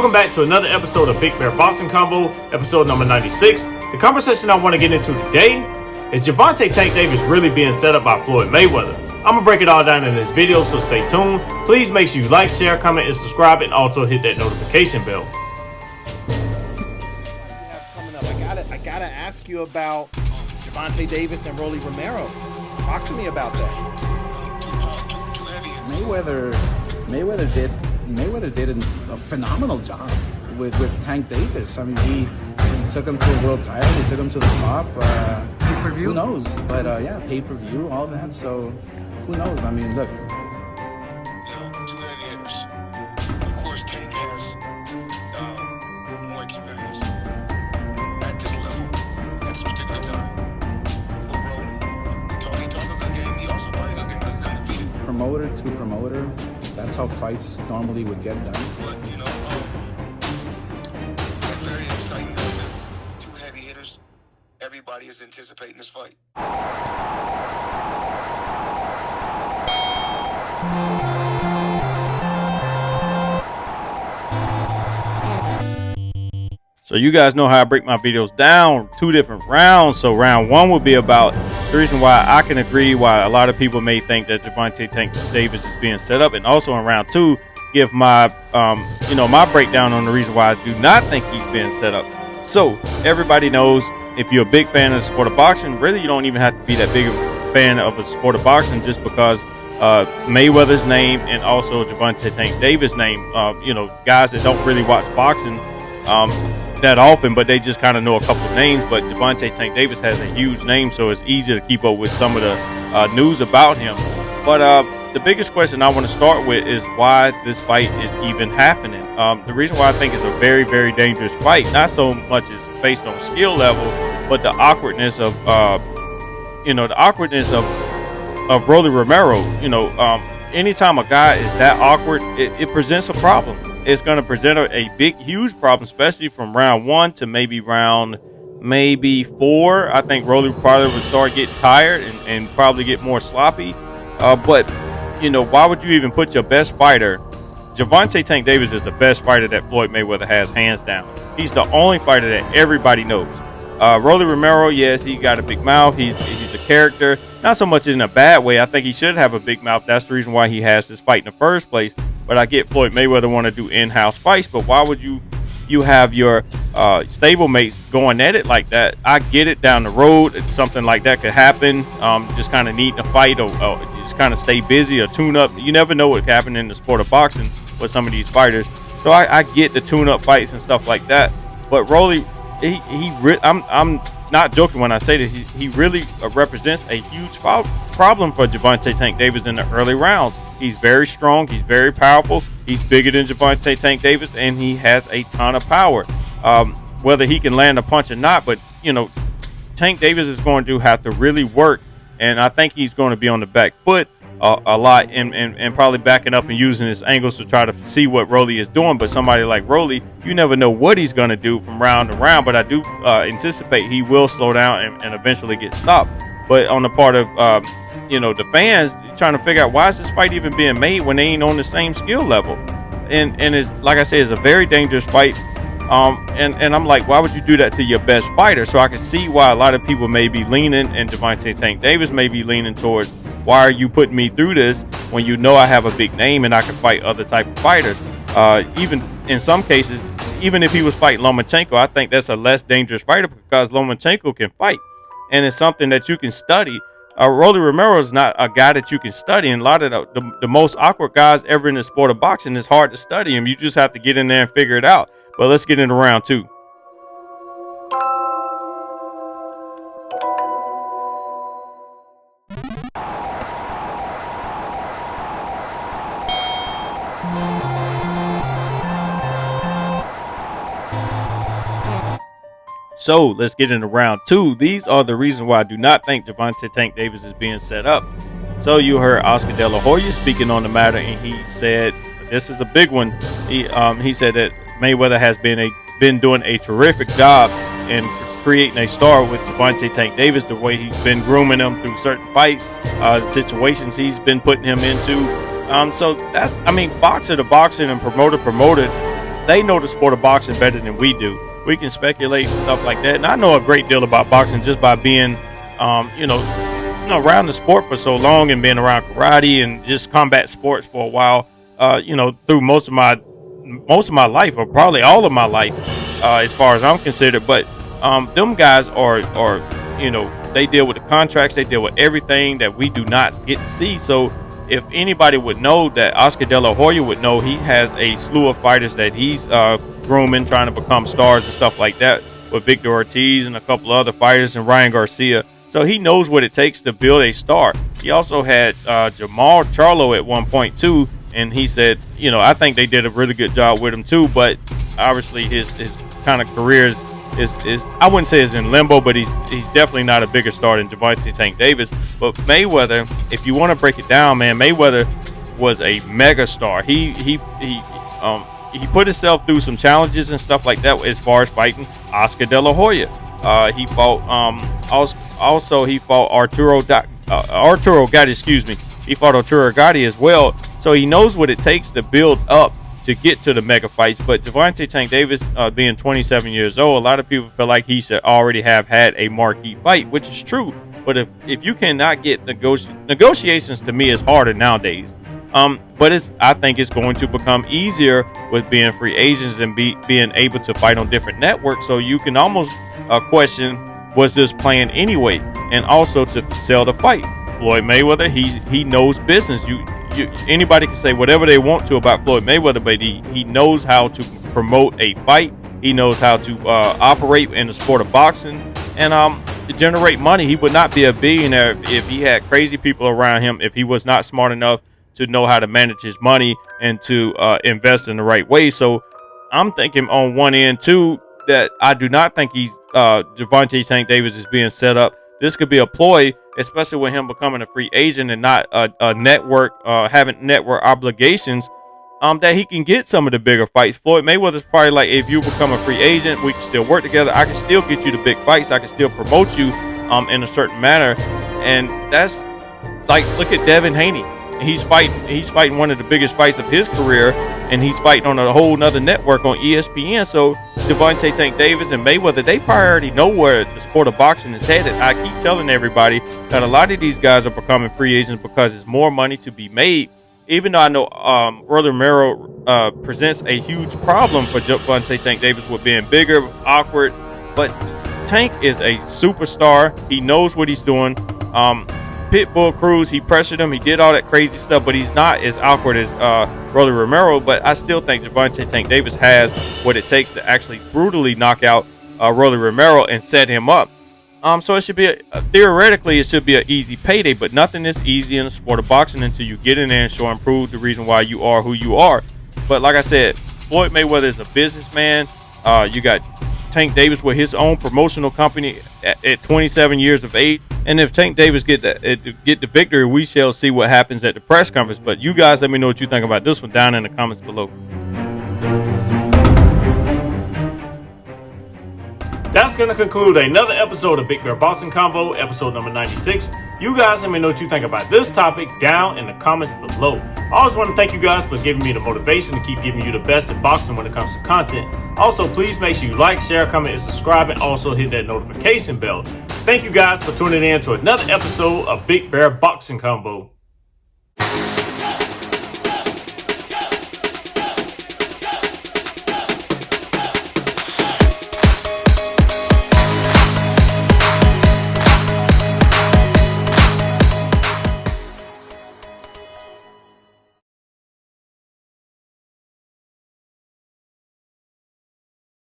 Welcome back to another episode of Big Bear Boxing Combo, episode number 96. The conversation I want to get into today is Gervonta Tank Davis really being set up by Floyd Mayweather. I'm going to break it all down in this video, so stay tuned. Please make sure you like, share, comment, and subscribe, and also hit that notification bell. I gotta ask you about Gervonta Davis and Rolly Romero. Talk to me about that. Mayweather did a phenomenal job with Tank Davis. I mean, he took him to a world title. He took him to the top. Pay-per-view? Who knows? But yeah, pay-per-view, all that. So who knows? I mean, look. Two heavy hitters. Of course, Tank has more experience at this level, at this particular time. But Rolly, he talks a good game. He also plays a good game. He's undefeated. Promoter to promoter. That's how fights normally would get done. But, very exciting matchup. Two heavy hitters. Everybody is anticipating this fight. So you guys know how I break my videos down, 2 different rounds. So round 1 would be about the reason why I can agree why a lot of people may think that Gervonta Tank Davis is being set up, and also in round 2 give my my breakdown on the reason why I do not think he's being set up. So everybody knows, if you're a big fan of the sport of boxing, really you don't even have to be that big of a fan of the sport of boxing just because Mayweather's name and also Gervonta Tank Davis' name, guys that don't really watch boxing that often, but they just kind of know a couple of names. But Gervonta Tank Davis has a huge name, so it's easier to keep up with some of the news about him. But the biggest question I want to start with is why this fight is even happening. The reason why I think it's a very, very dangerous fight, not so much is based on skill level, but the awkwardness of Rolly Romero. Anytime a guy is that awkward, it presents a problem. It's going to present a big, huge problem, especially from round 1 to maybe round 4. I think Rolly probably would start getting tired and probably get more sloppy. But why would you even put your best fighter? Gervonta Tank Davis is the best fighter that Floyd Mayweather has, hands down. He's the only fighter that everybody knows. Rolly Romero, yes, he got a big mouth. He's a character. Not so much in a bad way. I think he should have a big mouth. That's the reason why he has this fight in the first place. But I get Floyd Mayweather want to do in-house fights. But why would you have your stablemates going at it like that? I get it, down the road, something like that could happen. Just kind of needing to fight or just kind of stay busy or tune up. You never know what could happen in the sport of boxing with some of these fighters. So I get the tune-up fights and stuff like that. But Rolly, I'm not joking when I say that he really represents a huge problem for Gervonta Tank Davis in the early rounds. He's very strong. He's very powerful. He's bigger than Gervonta Tank Davis, and he has a ton of power. Whether he can land a punch or not, but Tank Davis is going to have to really work, and I think he's going to be on the back foot a lot, and probably backing up and using his angles to try to see what Rolly is doing. But somebody like Rolly, you never know what he's going to do from round to round, but I do anticipate he will slow down and eventually get stopped. But on the part of the fans trying to figure out why is this fight even being made when they ain't on the same skill level, and it's like I said, it's a very dangerous fight. And I'm like, why would you do that to your best fighter? So I can see why a lot of people may be leaning, and Gervonta Tank Davis may be leaning towards, why are you putting me through this when you know I have a big name and I can fight other type of fighters? Even in some cases, even if he was fighting Lomachenko, I think that's a less dangerous fighter because Lomachenko can fight, and it's something that you can study. Rolly Romero is not a guy that you can study, and a lot of the most awkward guys ever in the sport of boxing, is hard to study him. You just have to get in there and figure it out. But let's get into round 2. So let's get into round 2. These are the reasons why I do not think Gervonta Tank Davis is being set up. So you heard Oscar De La Hoya speaking on the matter, and he said this is a big one. He said that Mayweather has been doing a terrific job in creating a star with Gervonta Tank Davis, the way he's been grooming him through certain fights, situations he's been putting him into. So that's, I mean, boxer to boxer and promoter. they know the sport of boxing better than we do. We can speculate and stuff like that. And I know a great deal about boxing just by being, around the sport for so long and being around karate and just combat sports for a while. Through most of my life, or probably all of my life, as far as I'm considered. But them guys are they deal with the contracts, they deal with everything that we do not get to see. So if anybody would know, that Oscar De La Hoya would know, he has a slew of fighters that he's grooming, trying to become stars and stuff like that, with Victor Ortiz and a couple of other fighters and Ryan Garcia. So he knows what it takes to build a star. He also had Jamal Charlo at one point too, and he said, I think they did a really good job with him too, but obviously his kind of career is I wouldn't say is in limbo, but he's definitely not a bigger star than Gervonta Tank Davis. But Mayweather, if you want to break it down, man, Mayweather was a mega star. He put himself through some challenges and stuff like that as far as fighting Oscar De La Hoya. He fought he fought Arturo Gatti, excuse me. He fought Arturo Gatti as well. So he knows what it takes to build up to get to the mega fights. But Gervonta Tank Davis, being 27 years old, a lot of people feel like he should already have had a marquee fight, which is true. But if you cannot get negotiations, to me, is harder nowadays. But I think it's going to become easier with being free agents and being able to fight on different networks. So you can almost question, was this planned anyway? And also to sell the fight. Floyd Mayweather, he knows business. Anybody can say whatever they want to about Floyd Mayweather, but he knows how to promote a fight. He knows how to operate in the sport of boxing and to generate money. He would not be a billionaire if he had crazy people around him, if he was not smart enough to know how to manage his money and to invest in the right way. So I'm thinking on one end too, that I do not think Gervonta Tank Davis is being set up. This could be a ploy, especially with him becoming a free agent and not a network, having network obligations, that he can get some of the bigger fights. Floyd Mayweather's probably like, if you become a free agent, we can still work together. I can still get you the big fights. I can still promote you in a certain manner. And that's like, look at Devin Haney. He's fighting one of the biggest fights of his career, and he's fighting on a whole nother network on ESPN. So Gervonta Tank Davis and Mayweather, they probably already know where the sport of boxing is headed. I keep telling everybody that a lot of these guys are becoming free agents because there's more money to be made. Even though I know ROMERO presents a huge problem for Gervonta Tank Davis with being bigger, awkward, but Tank is a superstar. He knows what he's doing. Pitbull Cruz, he pressured him, he did all that crazy stuff, but he's not as awkward as Rolly Romero. But I still think Gervonta Tank Davis has what it takes to actually brutally knock out Rolly Romero and set him up. So it should be theoretically it should be an easy payday, but nothing is easy in the sport of boxing until you get in there and show and prove the reason why you are who you are. But like I said, Floyd Mayweather is a businessman. You got Tank Davis with his own promotional company at 27 years of age. And if Tank Davis get the victory, we shall see what happens at the press conference. But you guys let me know what you think about this one down in the comments below. That's going to conclude another episode of Big Bear Boxing Convo, episode number 96. You guys let me know what you think about this topic down in the comments below. I always want to thank you guys for giving me the motivation to keep giving you the best in boxing when it comes to content. Also, please make sure you like, share, comment, and subscribe, and also hit that notification bell. Thank you guys for tuning in to another episode of Big Bear Boxing Convo.